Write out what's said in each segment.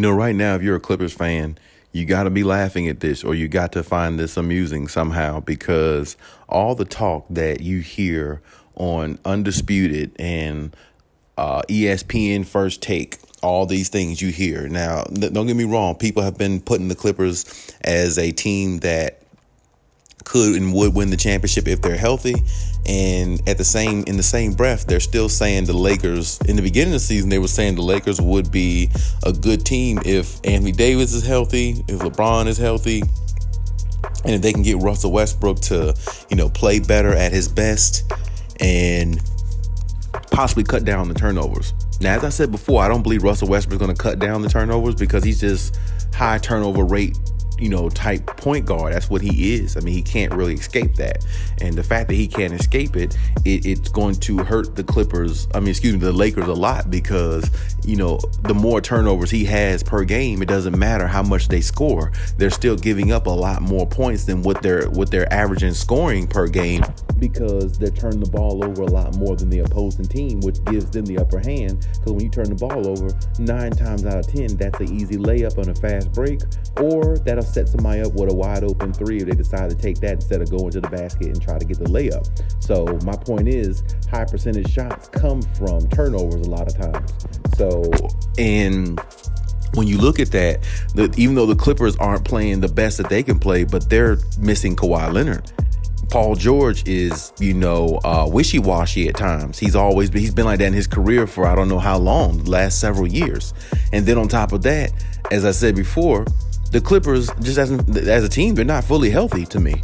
Right now, if you're a Clippers fan, you got to be laughing at this, or you got to find this amusing somehow, because all the talk that you hear on Undisputed and ESPN First Take, all these things you hear. Now, don't get me wrong. People have been putting the Clippers as a team that could and would win the championship if they're healthy. And in the same breath, they're still saying the Lakers, in the beginning of the season, they were saying the Lakers would be a good team if Anthony Davis is healthy, if LeBron is healthy, and if they can get Russell Westbrook to, play better at his best and possibly cut down the turnovers. Now, as I said before, I don't believe Russell Westbrook is going to cut down the turnovers, because he's just high turnover rate type point guard. That's what he is. I mean, he can't really escape that. And the fact that he can't escape it's going to hurt the the Lakers a lot, because, the more turnovers he has per game, it doesn't matter how much they score. They're still giving up a lot more points than what they're averaging scoring per game, because they're turning the ball over a lot more than the opposing team, which gives them the upper hand. Because when you turn the ball over 9 times out of 10, that's an easy layup on a fast break, or that'll set somebody up with a wide open three if they decide to take that instead of going to the basket and try to get the layup. So my point is, high percentage shots come from turnovers a lot of times. So, and when you look at that, even though the Clippers aren't playing the best that they can play, but they're missing Kawhi Leonard. Paul George is, wishy-washy at times. He's been like that in his career for I don't know how long, the last several years. And then on top of that, as I said before, the Clippers, just as a team, they're not fully healthy to me.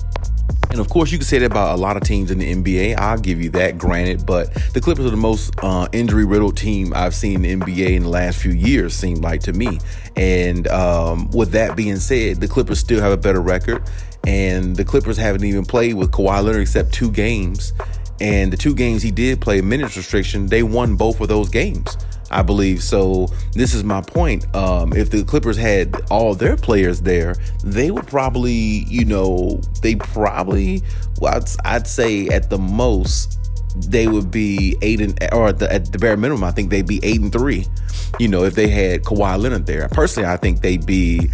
And of course, you can say that about a lot of teams in the NBA. I'll give you that, granted. But the Clippers are the most injury-riddled team I've seen in the NBA in the last few years, seemed like to me. And with that being said, the Clippers still have a better record. And the Clippers haven't even played with Kawhi Leonard except 2 games. And the 2 games he did play minutes restriction, they won both of those games, I believe. So this is my point. If the Clippers had all their players there, they would probably, I'd say at the most, they would be 8-, at the bare minimum, I think they'd be 8-3. If they had Kawhi Leonard there. Personally, I think they'd be,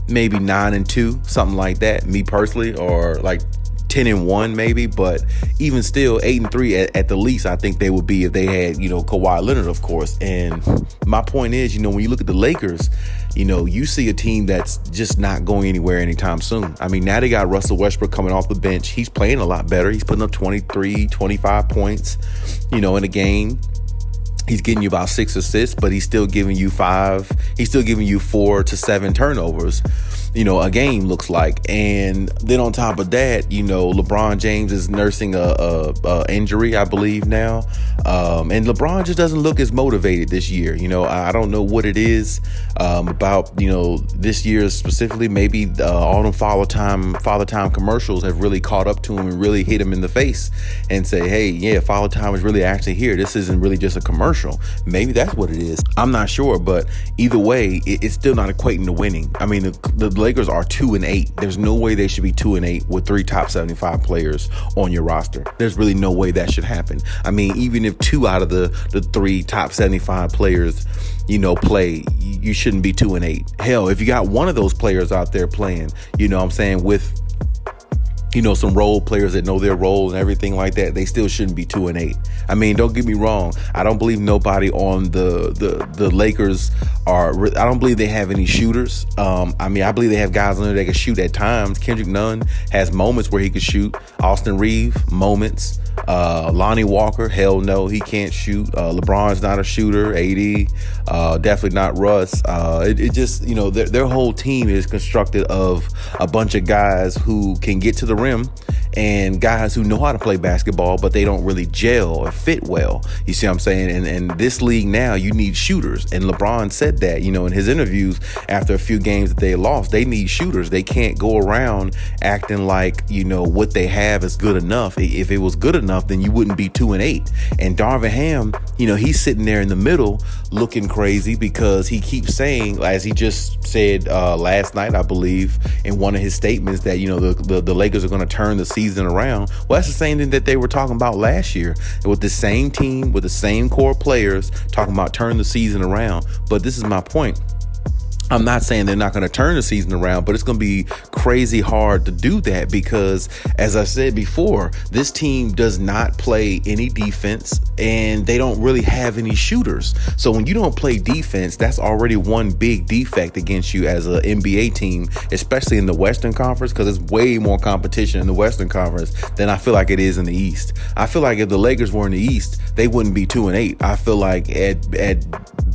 maybe 9-2, something like that. Me personally, or like 10-1 maybe, but even still 8-3 at the least, I think they would be if they had, Kawhi Leonard, of course. And my point is, when you look at the Lakers, you see a team that's just not going anywhere anytime soon. I mean, now they got Russell Westbrook coming off the bench. He's playing a lot better. He's putting up 23, 25 points, in a game. He's getting you about 6 assists, but he's still giving you 4 to 7 turnovers, a game looks like. And then on top of that, LeBron James is nursing a injury, I believe now. And LeBron just doesn't look as motivated this year. I don't know what it is about, this year specifically. Maybe all them Father Time commercials have really caught up to him and really hit him in the face and say, hey, yeah, Father Time is really actually here. This isn't really just a commercial. Maybe that's what it is. I'm not sure, but either way, it's still not equating to winning. I mean, the Lakers are 2-8. There's no way they should be 2-8 with 3 top 75 players on your roster. There's really no way that should happen. I mean, even if 2 out of the 3 top 75 players, play, you shouldn't be 2-8. Hell, if you got one of those players out there playing, I'm saying, with some role players that know their role and everything like that, they still shouldn't be 2-8. I mean, don't get me wrong. I don't believe nobody on the Lakers I don't believe they have any shooters. I believe they have guys on there that can shoot at times. Kendrick Nunn has moments where he could shoot. Austin Reeves, moments. Lonnie Walker, hell no, he can't shoot. LeBron's not a shooter. AD, definitely not Russ. It just, their whole team is constructed of a bunch of guys who can get to the rim and guys who know how to play basketball, but they don't really gel or fit well. You see what I'm saying? And this league now, you need shooters. And LeBron said that, in his interviews after a few games that they lost. They need shooters. They can't go around acting like, what they have is good enough. If it was good enough, then you wouldn't be 2-8. And Darvin Ham, he's sitting there in the middle looking crazy because he keeps saying, as he just said last night, I believe, in one of his statements, that, the Lakers are going to turn the season season around. Well, that's the same thing that they were talking about last year with the same team, with the same core players, talking about turn the season around. But this is my point. I'm not saying they're not going to turn the season around, but it's going to be crazy hard to do that because, as I said before, this team does not play any defense and they don't really have any shooters. So when you don't play defense, that's already one big defect against you as an NBA team, especially in the Western Conference, because it's way more competition in the Western Conference than I feel like it is in the East. I feel like if the Lakers were in the East, they wouldn't be 2-8. I feel like at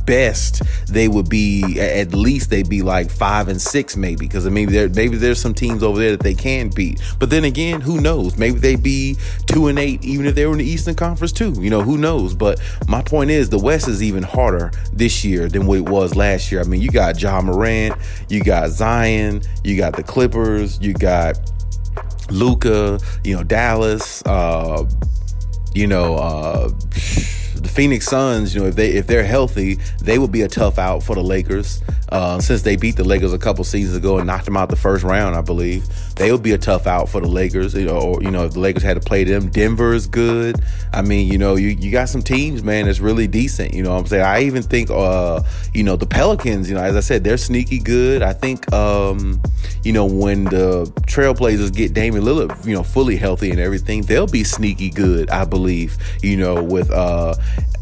best they would be, at least they'd be like 5-6 maybe, because maybe there's some teams over there that they can beat. But then again, who knows? Maybe they'd be 2-8 even if they were in the Eastern Conference too. Who knows? But my point is the West is even harder this year than what it was last year. I mean, you got Ja Morant, you got Zion, you got the Clippers, you got Luka, Dallas, the Phoenix Suns, if they're healthy, they would be a tough out for the Lakers. Since they beat the Lakers a couple seasons ago and knocked them out the first round, I believe, they would be a tough out for the Lakers. If the Lakers had to play them. Denver is good. I mean, you got some teams, man, that's really decent. You know what I'm saying? I even think, the Pelicans, as I said, they're sneaky good. I think, when the Trailblazers get Damian Lillard, fully healthy and everything, they'll be sneaky good, I believe, with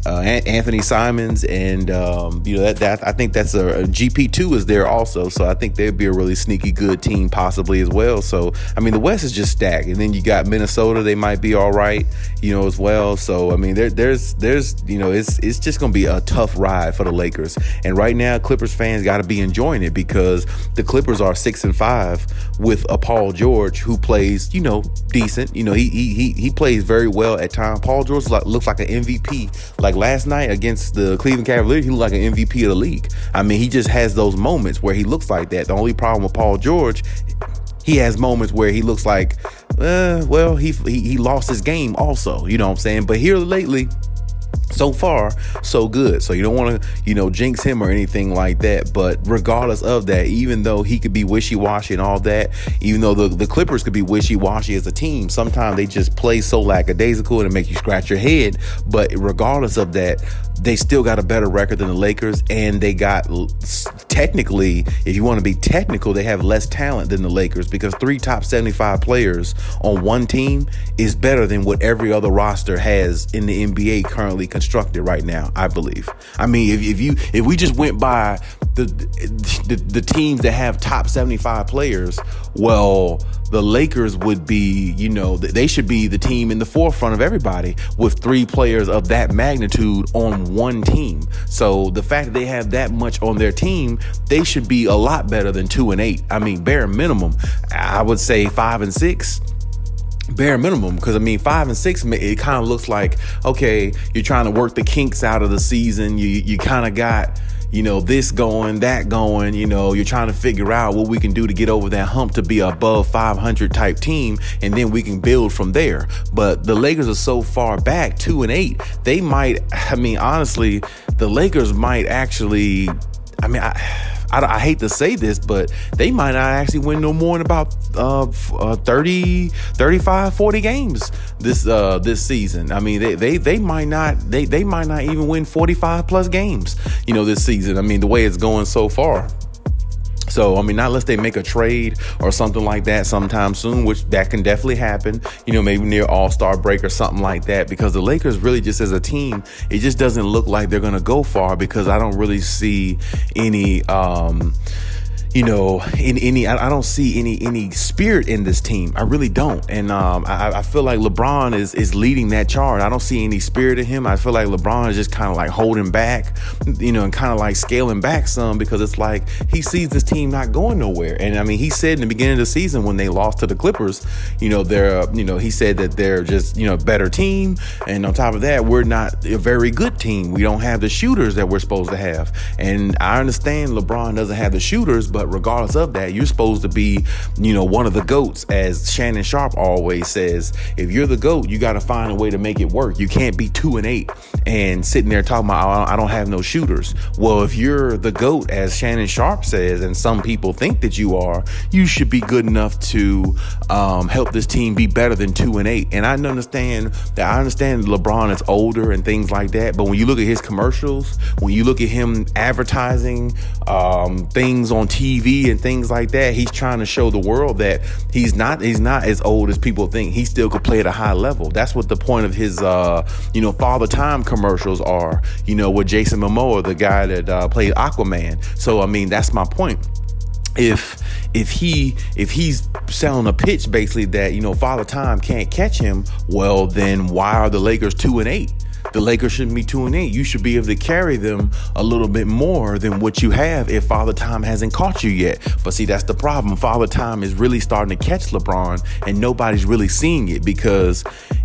Anthony Simons and that I think that's a GP2 is there also, so I think they'd be a really sneaky good team possibly as well. So I mean the West is just stacked, and then you got Minnesota, they might be all right, as well. So I mean there's it's just gonna be a tough ride for the Lakers, and right now Clippers fans got to be enjoying it because the Clippers are 6-5 with a Paul George who plays decent. He plays very well at times. Paul George looks like an MVP. Like last night against the Cleveland Cavaliers, he looked like an MVP of the league. I mean, he just has those moments where he looks like that. The only problem with Paul George, he has moments where he looks like, he lost his game also. You know what I'm saying? But here lately, so far, so good. So you don't want to, jinx him or anything like that. But regardless of that, even though he could be wishy-washy and all that, even though the Clippers could be wishy-washy as a team, sometimes they just play so lackadaisical and it make you scratch your head. But regardless of that, they still got a better record than the Lakers, and they got, technically, if you want to be technical, they have less talent than the Lakers, because 3 top 75 players on one team is better than what every other roster has in the NBA currently constructed right now, I believe. I mean, if we just went by the teams that have top 75 players, well, the Lakers would be, they should be the team in the forefront of everybody with 3 players of that magnitude on one team. So the fact that they have that much on their team, they should be a lot better than 2-8. I mean, bare minimum, I would say 5-6. Bare minimum, because 5-6, it kind of looks like, okay, you're trying to work the kinks out of the season. You kind of got, this going, that going, you're trying to figure out what we can do to get over that hump to be above 500 type team, and then we can build from there. But the Lakers are so far back, 2-8, they might, honestly, the Lakers might actually, I hate to say this, but they might not actually win no more than about 30, 35, 40 games this season. I mean, they might not even win 45 plus games, this season. The way it's going so far. So, not unless they make a trade or something like that sometime soon, which that can definitely happen, maybe near All-Star break or something like that, because the Lakers really just as a team, it just doesn't look like they're going to go far, because I don't really see any, I don't see any spirit in this team. I really don't. And I feel like LeBron is leading that charge. I don't see any spirit in him. I feel like LeBron is just kind of like holding back, and kind of like scaling back some, because it's like he sees this team not going nowhere. And he said in the beginning of the season when they lost to the Clippers, he said that they're just, better team. And on top of that, we're not a very good team. We don't have the shooters that we're supposed to have. And I understand LeBron doesn't have the shooters, but But regardless of that, you're supposed to be, one of the GOATs. As Shannon Sharp always says, if you're the GOAT, you got to find a way to make it work. You can't be 2-8 and sitting there talking about, I don't have no shooters. Well, if you're the GOAT, as Shannon Sharp says, and some people think that you are, you should be good enough to help this team be better than 2-8. And I understand LeBron is older and things like that. But when you look at his commercials, when you look at him advertising things on TV and things like that, he's trying to show the world that he's not as old as people think. He still could play at a high level. That's what the point of his Father Time commercials are, with Jason Momoa, the guy that played Aquaman. So I mean, that's my point. If he's selling a pitch basically that Father Time can't catch him, well then why are the Lakers 2-8? The Lakers shouldn't be 2-8. You should be able to carry them a little bit more than what you have if Father Time hasn't caught you yet. But see, that's the problem. Father Time is really starting to catch LeBron, and nobody's really seeing it, because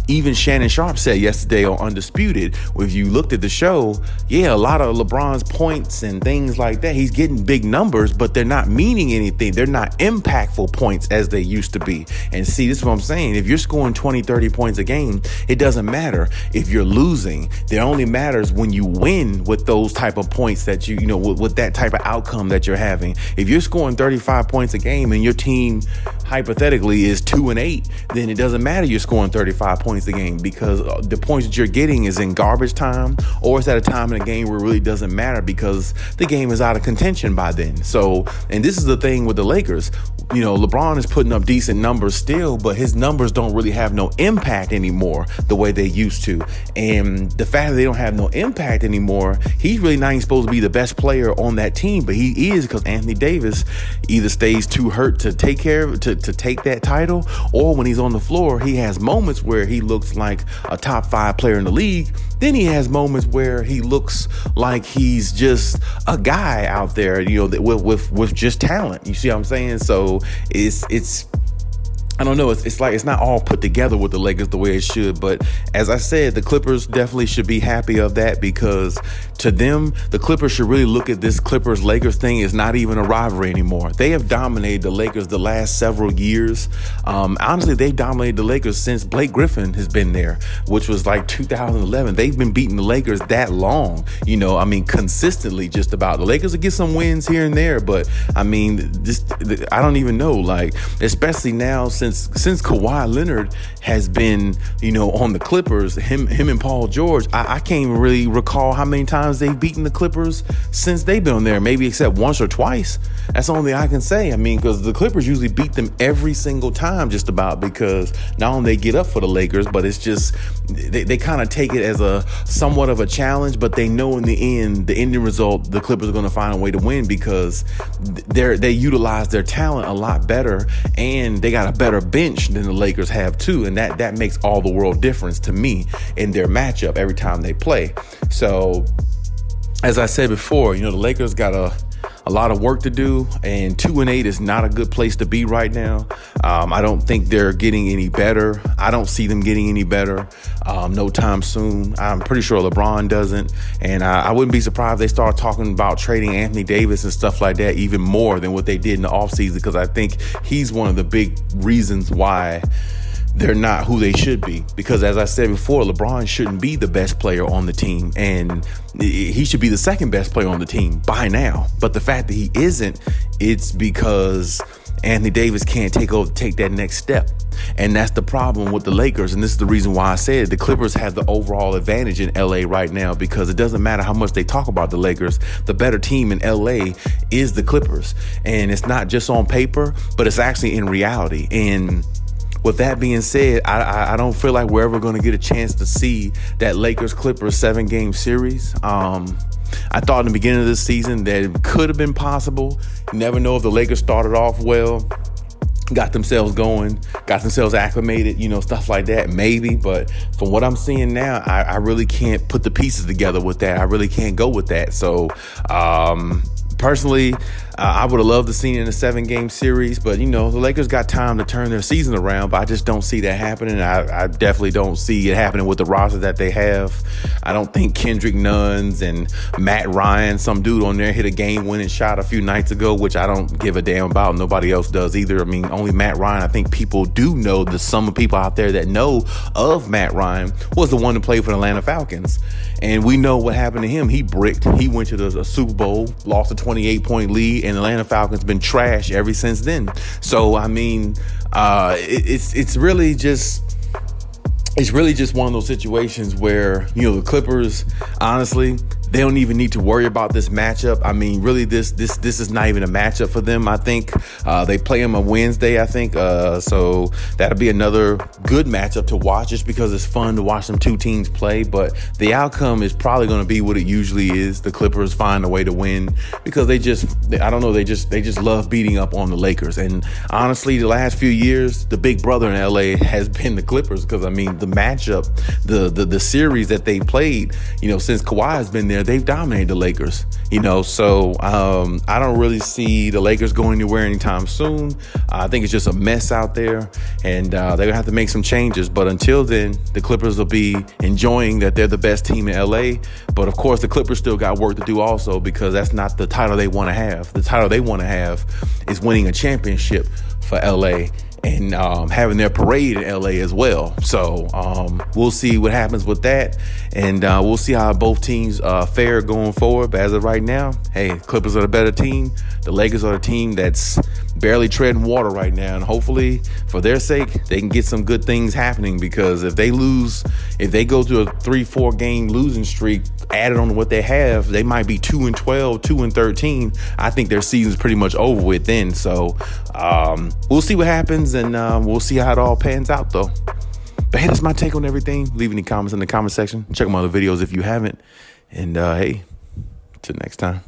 even Shannon Sharp said yesterday on Undisputed, if you looked at the show, a lot of LeBron's points and things like that, he's getting big numbers, but they're not meaning anything. They're not impactful points as they used to be. And see, this is what I'm saying. If you're scoring 20, 30 points a game, it doesn't matter if you're losing. It only matters when you win with those type of points that with that type of outcome that you're having. If you're scoring 35 points a game and your team hypothetically is 2-8, then it doesn't matter you're scoring 35 points a game, because the points that you're getting is in garbage time, or it's at a time in the game where it really doesn't matter because the game is out of contention by then. So, and this is the thing with the Lakers. LeBron is putting up decent numbers still, but his numbers don't really have no impact anymore the way they used to. And the fact that they don't have no impact anymore, he's really not even supposed to be the best player on that team, but he is, because Anthony Davis either stays too hurt to take that title, or when he's on the floor, he has moments where he looks like a top 5 player in the league. Then he has moments where he looks like he's just a guy out there, with just talent. You see what I'm saying? So it's I don't know. It's like it's not all put together with the Lakers the way it should. But as I said, the Clippers definitely should be happy of that, because to them, the Clippers should really look at this Clippers-Lakers thing as not even a rivalry anymore. They have dominated the Lakers the last several years. Honestly, they've dominated the Lakers since Blake Griffin has been there, which was like 2011. They've been beating the Lakers that long, consistently just about. The Lakers will get some wins here and there, but I don't even know, especially now since Kawhi Leonard has been, on the Clippers, him and Paul George, I can't even really recall how many times they've beaten the Clippers since they've been on there, maybe except once or twice. That's the only thing I can say. Because the Clippers usually beat them every single time just about, because not only they get up for the Lakers, but it's just, they kind of take it as a somewhat of a challenge, but they know in the ending result, the Clippers are going to find a way to win, because they utilize their talent a lot better, and they got a better bench than the Lakers have too, and that makes all the world difference to me in their matchup every time they play. So as I said before, the Lakers got a lot of work to do, and 2-8 is not a good place to be right now. I don't think they're getting any better. I don't see them getting any better no time soon. I'm pretty sure LeBron doesn't, and I wouldn't be surprised if they start talking about trading Anthony Davis and stuff like that even more than what they did in the offseason, because I think he's one of the big reasons why they're not who they should be. Because as I said before, LeBron shouldn't be the best player on the team, and he should be the second best player on the team by now. But the fact that he isn't, it's because Anthony Davis can't take that next step. And that's the problem with the Lakers. And this is the reason why I said the Clippers have the overall advantage in LA right now, because it doesn't matter how much they talk about the Lakers. The better team in LA is the Clippers. And it's not just on paper, but it's actually in reality. And with that being said, I don't feel like we're ever going to get a chance to see that Lakers-Clippers 7-game series. I thought in the beginning of this season that it could have been possible. You never know if the Lakers started off well, got themselves going, got themselves acclimated, stuff like that, maybe. But from what I'm seeing now, I really can't put the pieces together with that. I really can't go with that. So, personally, I would have loved to see it in a 7-game series, but the Lakers got time to turn their season around, but I just don't see that happening. I definitely don't see it happening with the roster that they have. I don't think Kendrick Nuns and Matt Ryan, some dude on there, hit a game-winning shot a few nights ago, which I don't give a damn about. Nobody else does either. I mean, only Matt Ryan. I think people do know, the some people out there that know of Matt Ryan was the one to play for the Atlanta Falcons. And we know what happened to him. He bricked. He went to the Super Bowl, lost a 28-point lead, and the Atlanta Falcons been trash ever since then. So, I mean, it's really just one of those situations where, the Clippers, honestly, they don't even need to worry about this matchup. I mean, really, this is not even a matchup for them. I think they play them on Wednesday, I think. So that'll be another good matchup to watch, just because it's fun to watch them two teams play. But the outcome is probably going to be what it usually is. The Clippers find a way to win because they just love beating up on the Lakers. And honestly, the last few years, the big brother in LA has been the Clippers, because I mean, the matchup, the series that they played, since Kawhi has been there, they've dominated the Lakers, so I don't really see the Lakers going anywhere anytime soon. I think it's just a mess out there, and they're gonna have to make some changes. But until then, the Clippers will be enjoying that they're the best team in LA. But of course, the Clippers still got work to do also, because that's not the title they want to have. The title they want to have is winning a championship for LA, and having their parade in LA as well. So we'll see what happens with that, and we'll see how both teams fare going forward. But as of right now, hey, Clippers are the better team. The Lakers are the team that's barely treading water right now, and hopefully, for their sake, they can get some good things happening, because if they go through a 3-4 game losing streak, added on to what they have, they might be 2-12, 2-13. I think their season's pretty much over with then. So we'll see what happens, and we'll see how it all pans out, though. But hey, that's my take on everything. Leave any comments in the comment section. Check my other videos if you haven't. And hey, till next time.